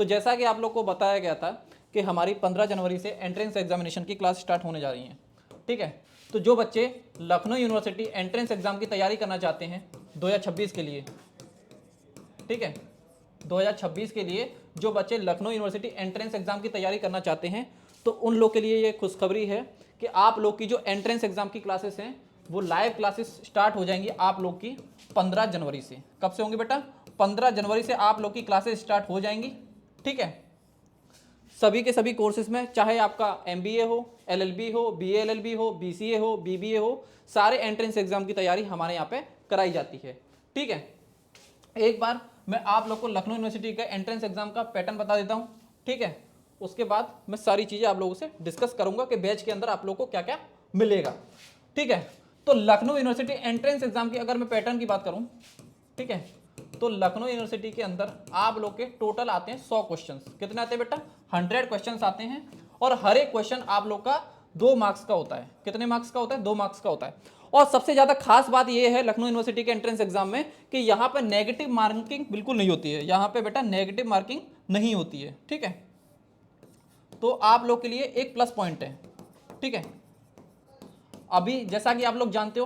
तो जैसा कि आप लोग को बताया गया था कि हमारी 15 जनवरी से एंट्रेंस एग्जामिनेशन की क्लास स्टार्ट होने जा रही है, ठीक है। तो जो बच्चे लखनऊ यूनिवर्सिटी एंट्रेंस एग्जाम की तैयारी करना चाहते हैं 2026 के लिए, ठीक है, 2026 के लिए जो बच्चे लखनऊ यूनिवर्सिटी एंट्रेंस एग्जाम की तैयारी करना चाहते हैं, तो उन लोग के लिए ये खुशखबरी है कि आप लोग की जो एंट्रेंस एग्जाम की क्लासेस हैं वो लाइव क्लासेस स्टार्ट हो जाएंगी आप लोग की 15 जनवरी से। कब से होंगी बेटा? 15 जनवरी से आप लोग की क्लासेस स्टार्ट हो जाएंगी, ठीक है। सभी के सभी कोर्सेज में, चाहे आपका MBA हो, LLB हो, BA LLB हो, BCA हो, BBA हो, सारे एंट्रेंस एग्जाम की तैयारी हमारे यहाँ पे कराई जाती है, ठीक है। एक बार मैं आप लोग को लखनऊ यूनिवर्सिटी का एंट्रेंस एग्जाम का पैटर्न बता देता हूँ, ठीक है। उसके बाद मैं सारी चीज़ें आप लोगों से डिस्कस करूंगा कि बैच के अंदर आप लोग को क्या क्या मिलेगा, ठीक है। तो लखनऊ यूनिवर्सिटी एंट्रेंस एग्जाम की अगर मैं पैटर्न की बात करूँ, ठीक है, तो लखनऊ यूनिवर्सिटी के अंदर आप लोग के टोटल आते हैं 100 क्वेश्चंस। कितने आते हैं बेटा? 100 क्वेश्चंस आते हैं और हर एक क्वेश्चन आप लोग का 2 मार्क्स का होता है। कितने मार्क्स का होता है? 2 मार्क्स का होता है। और सबसे ज्यादा खास बात यह है लखनऊ यूनिवर्सिटी के एंट्रेंस एग्जाम में कि यहाँ पे नेगेटिव मार्किंग बिल्कुल नहीं होती है। यहाँ पे बेटा नेगेटिव मार्किंग नहीं होती है, ठीक है। तो आप लोग के लिए एक प्लस पॉइंट है, ठीक है। अभी जैसा कि आप लोग जानते हो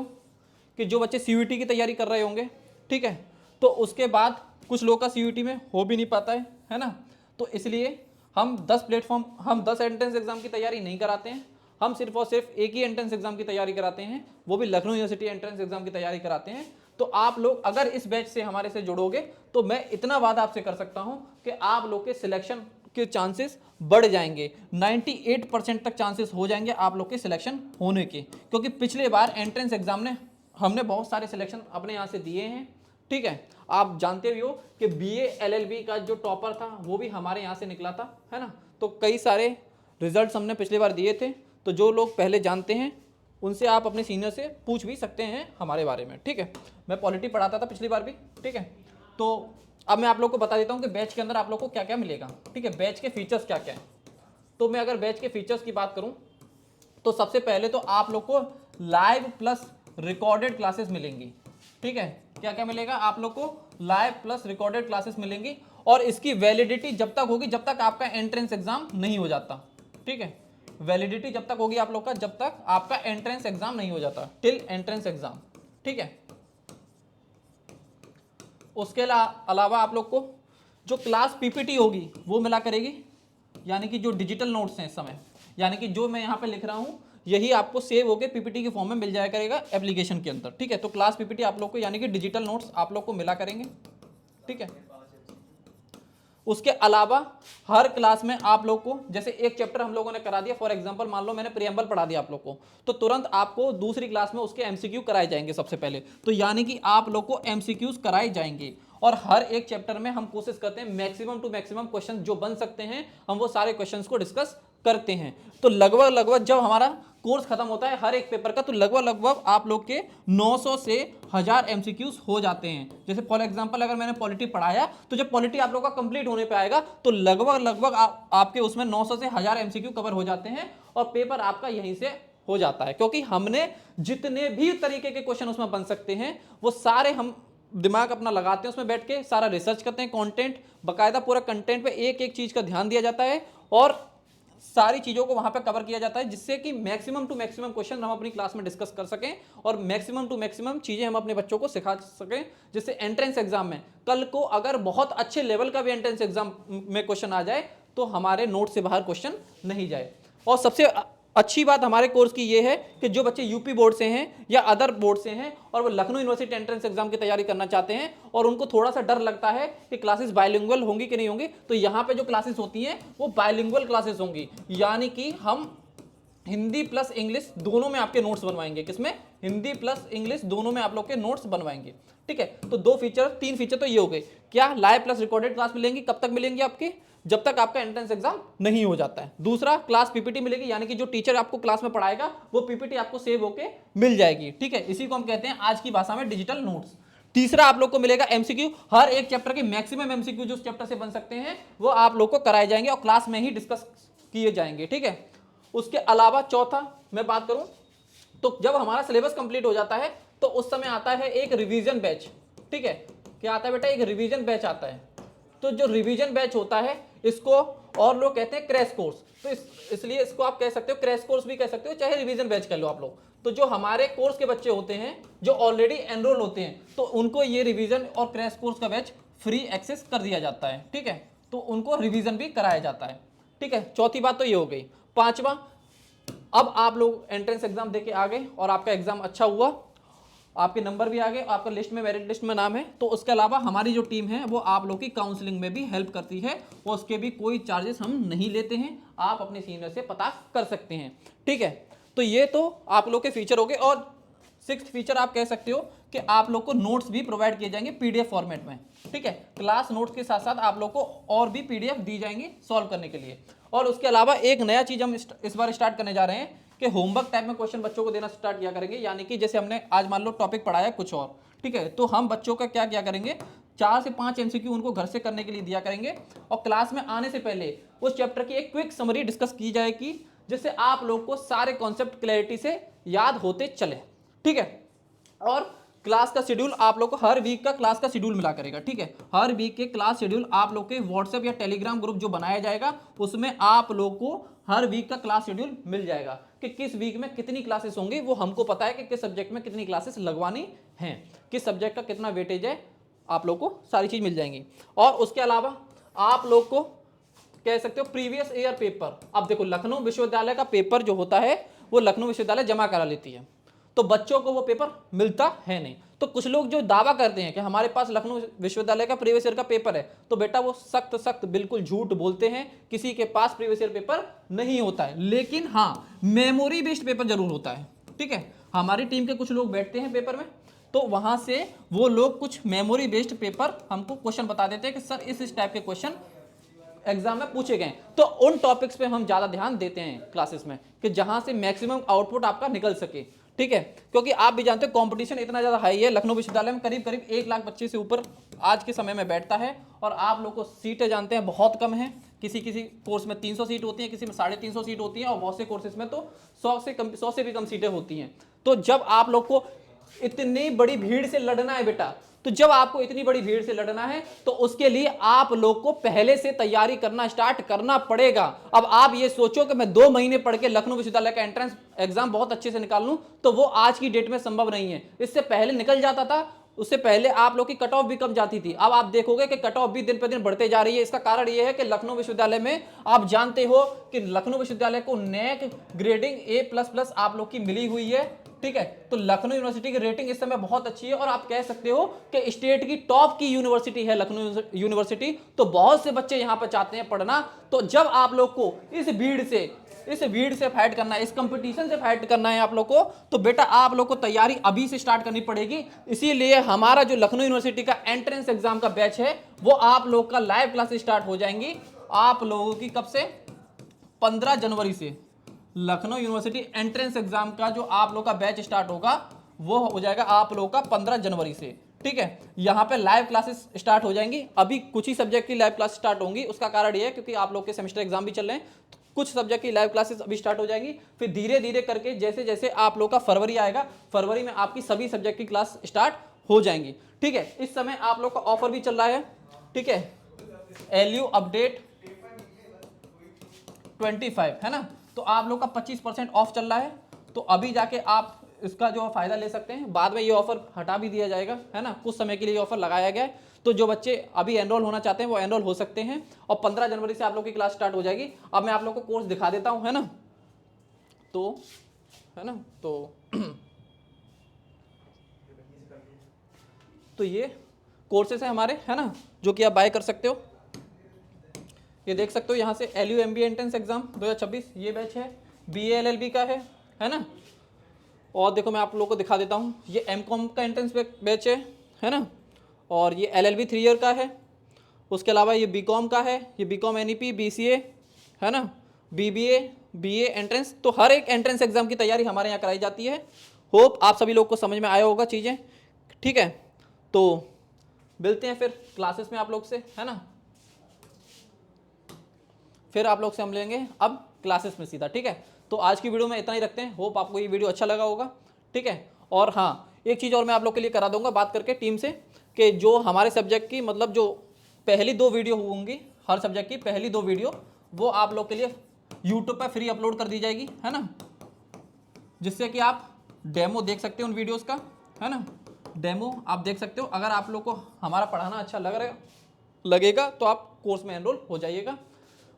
कि जो बच्चे CUET की तैयारी कर रहे होंगे, ठीक है, तो उसके बाद कुछ लोग का CUET में हो भी नहीं पाता है ना। तो इसलिए हम 10 एंट्रेंस एग्जाम की तैयारी नहीं कराते हैं। हम सिर्फ और सिर्फ एक ही एंट्रेंस एग्जाम की तैयारी कराते हैं, वो भी लखनऊ यूनिवर्सिटी एंट्रेंस एग्जाम की तैयारी कराते हैं। तो आप लोग अगर इस बैच से हमारे से जुड़ोगे तो मैं इतना वादा आपसे कर सकता हूं कि आप लोग के सिलेक्शन के चांसेस बढ़ जाएंगे। 98% तक चांसेस हो जाएंगे आप लोग के सिलेक्शन होने के, क्योंकि पिछले बार एंट्रेंस एग्जाम ने हमने बहुत सारे सिलेक्शन अपने यहाँ से दिए हैं, ठीक है। आप जानते भी हो कि BA LLB का जो टॉपर था वो भी हमारे यहाँ से निकला था, है ना। तो कई सारे रिजल्ट्स हमने पिछली बार दिए थे। तो जो लोग पहले जानते हैं उनसे आप अपने सीनियर से पूछ भी सकते हैं हमारे बारे में, ठीक है। मैं पॉलिटी पढ़ाता था पिछली बार भी, ठीक है। तो अब मैं आप लोग को बता देता हूँ कि बैच के अंदर आप लोग को क्या क्या मिलेगा, ठीक है, बैच के फीचर्स क्या क्या है। तो मैं अगर बैच के फीचर्स की बात करूँ तो सबसे पहले तो आप लोग को लाइव प्लस रिकॉर्डेड क्लासेस मिलेंगी, ठीक है। क्या क्या मिलेगा? आप लोग को लाइव प्लस रिकॉर्डेड क्लासेस मिलेंगी और इसकी वैलिडिटी जब तक होगी जब तक आपका एंट्रेंस एग्जाम नहीं हो जाता, ठीक है। वैलिडिटी जब तक होगी आप लोग का जब तक आपका एंट्रेंस एग्जाम नहीं हो जाता, टिल एंट्रेंस एग्जाम, ठीक है। उसके अलावा आप लोग को जो क्लास PPT होगी वो मिला करेगी, यानी कि जो डिजिटल नोट्स हैं इस समय, यानी कि जो मैं यहाँ पे लिख रहा हूँ यही आपको सेव होकर PPT के फॉर्म में मिल जाया करेगा एप्लीकेशन के अंदर, ठीक है। तो क्लास PPT आप लोग को यानी कि डिजिटल नोट्स आप लोग को मिला करेंगे, ठीक है। उसके अलावा हर क्लास में आप लोग को जैसे एक चैप्टर हम लोगों ने करा दिया, फॉर एग्जांपल मान लो मैंने प्रियम्बल पढ़ा दिया आप लोग को, तो तुरंत आपको दूसरी क्लास में उसके MCQ कराए जाएंगे सबसे पहले। तो यानी कि आप लोग को MCQs कराए जाएंगे और हर एक चैप्टर में हम कोशिश करते हैं मैक्सिमम टू मैक्सिमम क्वेश्चन जो बन सकते हैं हम वो सारे क्वेश्चंस को डिस्कस करते हैं। तो लगभग जब हमारा कोर्स खत्म होता है हर एक पेपर का, तो लगभग आप लोग के 900 से 1000 MCQs हो जाते हैं। जैसे फॉर एग्जांपल अगर मैंने पॉलिटी पढ़ाया तो जब पॉलिटी आप लोग का कंप्लीट होने पे आएगा तो लगभग आपके उसमें 900 से 1000 MCQ कवर हो जाते हैं और पेपर आपका यहीं से हो जाता है, क्योंकि हमने जितने भी तरीके के क्वेश्चन उसमें बन सकते हैं वो सारे हम दिमाग अपना लगाते हैं, उसमें बैठ के सारा रिसर्च करते हैं, कंटेंट बाकायदा पूरा कंटेंट पे एक एक चीज का ध्यान दिया जाता है और सारी चीजों को वहां पे कवर किया जाता है, जिससे कि मैक्सिमम टू मैक्सिमम क्वेश्चन हम अपनी क्लास में डिस्कस कर सकें और मैक्सिमम टू मैक्सिमम चीजें हम अपने बच्चों को सिखा सकें, जिससे एंट्रेंस एग्जाम में कल को अगर बहुत अच्छे लेवल का भी एंट्रेंस एग्जाम में क्वेश्चन आ जाए तो हमारे नोट से बाहर क्वेश्चन नहीं जाए। और सबसे अच्छी बात हमारे कोर्स की ये है कि जो बच्चे यूपी बोर्ड से हैं या अदर बोर्ड से हैं और वो लखनऊ यूनिवर्सिटी एंट्रेंस एग्जाम की तैयारी करना चाहते हैं और उनको थोड़ा सा डर लगता है कि क्लासेस बायलिंगुअल होंगी कि नहीं होंगी, तो यहाँ पे जो क्लासेस होती हैं वो बायलिंगुअल क्लासेस होंगी, यानी कि हम हिंदी प्लस इंग्लिश दोनों में आपके नोट्स बनवाएंगे। किसमें? हिंदी प्लस इंग्लिश दोनों में आप लोग के नोट्स बनवाएंगे, ठीक है। तो 3 फीचर तो ये हो गए। क्या? लाइव प्लस रिकॉर्डेड क्लास मिलेंगी। कब तक मिलेंगी? आपके जब तक आपका एंट्रेंस एग्जाम नहीं हो जाता है। दूसरा, क्लास PPT मिलेगी, यानी कि जो टीचर आपको क्लास में पढ़ाएगा वो PPT आपको सेव होके मिल जाएगी, ठीक है। इसी को हम कहते हैं आज की भाषा में डिजिटल नोट्स। तीसरा, आप लोग को मिलेगा MCQ। हर एक चैप्टर के मैक्सिमम MCQ जो चैप्टर से बन सकते हैं वो आप लोग को कराए जाएंगे और क्लास में ही डिस्कस किए जाएंगे, ठीक है। उसके अलावा चौथा मैं बात करूं तो जब हमारा सिलेबस कंप्लीट हो जाता है तो उस समय आता है एक रिवीजन बैच, ठीक है। क्या आता है बेटा? एक रिवीजन बैच आता है। तो जो रिवीजन बैच होता है इसको और लोग कहते हैं क्रैश कोर्स। तो इसलिए इसको आप कह सकते हो क्रैश कोर्स भी कह सकते हो, चाहे रिवीजन बैच कर लो आप लोग। तो जो हमारे कोर्स के बच्चे होते हैं जो ऑलरेडी एनरोल होते हैं, तो उनको ये रिवीजन और क्रैश कोर्स का बैच फ्री एक्सेस कर दिया जाता है, ठीक है। तो उनको रिवीजन भी कराया जाता है, ठीक है। चौथी बात तो ये हो गई। पांचवा, अब आप लोग एंट्रेंस एग्जाम देके आ गए और आपका एग्जाम अच्छा हुआ, आपके नंबर भी आ गए, आपका लिस्ट में, मेरिट लिस्ट में नाम है, तो उसके अलावा हमारी जो टीम है वो आप लोग की काउंसलिंग में भी हेल्प करती है, और उसके भी कोई चार्जेस हम नहीं लेते हैं, आप अपने सीनियर से पता कर सकते हैं, ठीक है। तो ये तो आप लोग के फीचर हो गए। और सिक्स्थ फीचर आप कह सकते हो कि आप लोग को नोट्स भी प्रोवाइड किए जाएंगे पीडीएफ फॉर्मेट में, ठीक है। क्लास नोट्स के साथ साथ आप लोग को और भी पीडीएफ दी जाएंगी सॉल्व करने के लिए। और उसके अलावा एक नया चीज हम इस बार स्टार्ट करने जा रहे हैं कि होमवर्क टाइप में क्वेश्चन बच्चों को देना स्टार्ट किया करेंगे। यानी कि जैसे हमने आज मान लो टॉपिक पढ़ाया कुछ और, ठीक है, तो हम बच्चों का क्या क्या करेंगे, 4 से 5 एमसीक्यू उनको घर से करने के लिए दिया करेंगे, और क्लास में आने से पहले उस चैप्टर की एक क्विक समरी डिस्कस की जाएगी, जिससे आप लोग को सारे कॉन्सेप्ट क्लैरिटी से याद होते चले, ठीक है। और क्लास का शेड्यूल आप लोग को हर वीक का क्लास का शेड्यूल मिला करेगा, ठीक है। हर वीक के क्लास शेड्यूल आप लोग के व्हाट्सएप या टेलीग्राम ग्रुप जो बनाया जाएगा, उसमें आप लोग को हर वीक का क्लास शेड्यूल मिल जाएगा कि किस वीक में कितनी क्लासेस होंगी। वो हमको पता है कि किस सब्जेक्ट में कितनी क्लासेस लगवानी हैं, किस सब्जेक्ट का कितना वेटेज है, आप लोग को सारी चीज मिल जाएंगी। और उसके अलावा आप लोग को कह सकते हो प्रीवियस ईयर पेपर। अब देखो, लखनऊ विश्वविद्यालय का पेपर जो होता है वो लखनऊ विश्वविद्यालय जमा करा लेती है, तो बच्चों को वो पेपर मिलता है नहीं। तो कुछ लोग जो दावा करते हैं कि हमारे पास लखनऊ विश्वविद्यालय का प्रीवियस ईयर का पेपर है, तो बेटा वो सख्त बिल्कुल झूठ बोलते हैं। किसी के पास प्रीवियस ईयर पेपर नहीं होता है, लेकिन हाँ मेमोरी बेस्ड पेपर जरूर होता है, ठीक है। हमारी टीम के कुछ लोग बैठते हैं पेपर में, तो वहां से वो लोग कुछ मेमोरी बेस्ड पेपर हमको क्वेश्चन बता देते हैं कि सर इस टाइप के क्वेश्चन एग्जाम में पूछे गए। तो उन टॉपिक्स पे हम ज्यादा ध्यान देते हैं क्लासेस में, कि जहां से मैक्सिमम आउटपुट आपका निकल सके, ठीक है। क्योंकि आप भी जानते हो कंपटीशन इतना ज्यादा हाई है, लखनऊ विश्वविद्यालय में करीब 1 लाख बच्चे से ऊपर आज के समय में बैठता है, और आप लोग को सीटें जानते हैं बहुत कम है। किसी किसी कोर्स में 300 सीट होती है, किसी में 350 सीट होती है, और बहुत से कोर्सेज में तो 100 से भी कम सीटें होती हैं। तो जब आप लोग को इतनी बड़ी भीड़ से लड़ना है बेटा, तो जब आपको इतनी बड़ी भीड़ से लड़ना है, तो उसके लिए आप लोग को पहले से तैयारी करना स्टार्ट करना पड़ेगा। अब आप ये सोचो कि मैं 2 महीने पढ़ के लखनऊ विश्वविद्यालय का एंट्रेंस एग्जाम बहुत अच्छे से निकाल लूं, तो वो आज की डेट में संभव नहीं है। इससे पहले निकल जाता था, उससे पहले आप लोग की कट ऑफ भी कम जाती थी। अब आप देखोगे कि कट ऑफ भी दिन पर दिन बढ़ते जा रही है। इसका कारण यह है कि लखनऊ विश्वविद्यालय में आप जानते हो कि लखनऊ विश्वविद्यालय को नैक ग्रेडिंग A++ आप लोग की मिली हुई है, ठीक है। तो लखनऊ यूनिवर्सिटी की रेटिंग इस समय बहुत अच्छी है, और आप कह सकते हो कि स्टेट की टॉप की यूनिवर्सिटी है लखनऊ यूनिवर्सिटी। तो बहुत से बच्चे यहां पर चाहते हैं पढ़ना। तो जब आप लोग को इस भीड़ से फाइट करना है, इस कंपटीशन से फाइट करना है आप लोग को, तो बेटा आप लोग को तैयारी अभी से स्टार्ट करनी पड़ेगी। इसीलिए हमारा जो लखनऊ यूनिवर्सिटी का एंट्रेंस एग्जाम का बैच है, वो आप लोग का लाइव क्लास स्टार्ट हो जाएंगी आप लोगों की कब से, 15 जनवरी से। लखनऊ यूनिवर्सिटी एंट्रेंस एग्जाम का जो आप लोग का बैच स्टार्ट होगा, वो हो जाएगा आप लोग का 15 जनवरी से, ठीक है। यहाँ पे लाइव क्लासेस स्टार्ट हो जाएंगी। अभी कुछ ही सब्जेक्ट की लाइव क्लास स्टार्ट होंगी। उसका कारण ये है क्योंकि आप लोग के सेमेस्टर एग्जाम भी चल रहे हैं, तो कुछ सब्जेक्ट की लाइव क्लासेस अभी स्टार्ट हो जाएंगी। फिर धीरे धीरे करके जैसे जैसे आप लोग का फरवरी आएगा, फरवरी में आपकी सभी सब्जेक्ट की क्लास स्टार्ट हो जाएंगी, ठीक है। इस समय आप लोग का ऑफर भी चल रहा है, ठीक है, LU अपडेट 25 है ना, तो आप लोग का 25% ऑफ चल रहा है। तो अभी जाके आप इसका जो फायदा ले सकते हैं। बाद में ये ऑफर हटा भी दिया जाएगा, है ना, कुछ समय के लिए ऑफर लगाया गया है। तो जो बच्चे अभी एनरोल होना चाहते हैं वो एनरोल हो सकते हैं, और 15 जनवरी से आप लोग की क्लास स्टार्ट हो जाएगी। अब मैं आप लोग को कोर्स दिखा देता हूं, है ना, तो है ना, तो ये कोर्सेस है हमारे, है ना, जो कि आप बाय कर सकते हो। ये देख सकते हो यहाँ से LU MBA एंट्रेंस एग्जाम 2026 ये बैच है, BA LLB का है ना। और देखो मैं आप लोगों को दिखा देता हूँ, ये MCOM का एंट्रेंस बैच है ना, और ये LLB 3 ईयर का है। उसके अलावा ये BCom का है, ये BCom NEP BCA है ना, BBA BA एंट्रेंस। तो हर एक एंट्रेंस एग्जाम की तैयारी हमारे यहाँ कराई जाती है। होप आप सभी लोग को समझ में आया होगा चीज़ें, ठीक है। तो मिलते हैं फिर क्लासेस में आप लोग से, है ना, फिर आप लोग से हम लेंगे अब क्लासेस में सीधा, ठीक है। तो आज की वीडियो में इतना ही रखते हैं। होप आपको ये वीडियो अच्छा लगा होगा, ठीक है। और हाँ, एक चीज़ और मैं आप लोग के लिए करा दूंगा बात करके टीम से, कि जो हमारे सब्जेक्ट की मतलब जो पहली 2 वीडियो होंगी हर सब्जेक्ट की पहली 2 वीडियो वो आप लोग के लिए यूट्यूब पर फ्री अपलोड कर दी जाएगी, है ना, जिससे कि आप डेमो देख सकते हो उन वीडियोस का, है ना, डेमो आप देख सकते हो। अगर आप लोग को हमारा पढ़ाना अच्छा लगेगा तो आप कोर्स में एनरोल हो जाइएगा।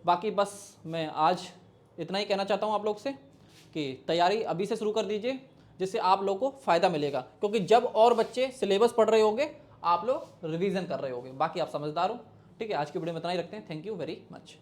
बाकी बस मैं आज इतना ही कहना चाहता हूँ आप लोग से कि तैयारी अभी से शुरू कर दीजिए, जिससे आप लोग को फ़ायदा मिलेगा, क्योंकि जब और बच्चे सिलेबस पढ़ रहे होंगे आप लोग रिवीजन कर रहे होंगे। बाकी आप समझदार हो। ठीक है, आज की वीडियो में इतना ही रखते हैं। Thank you very much.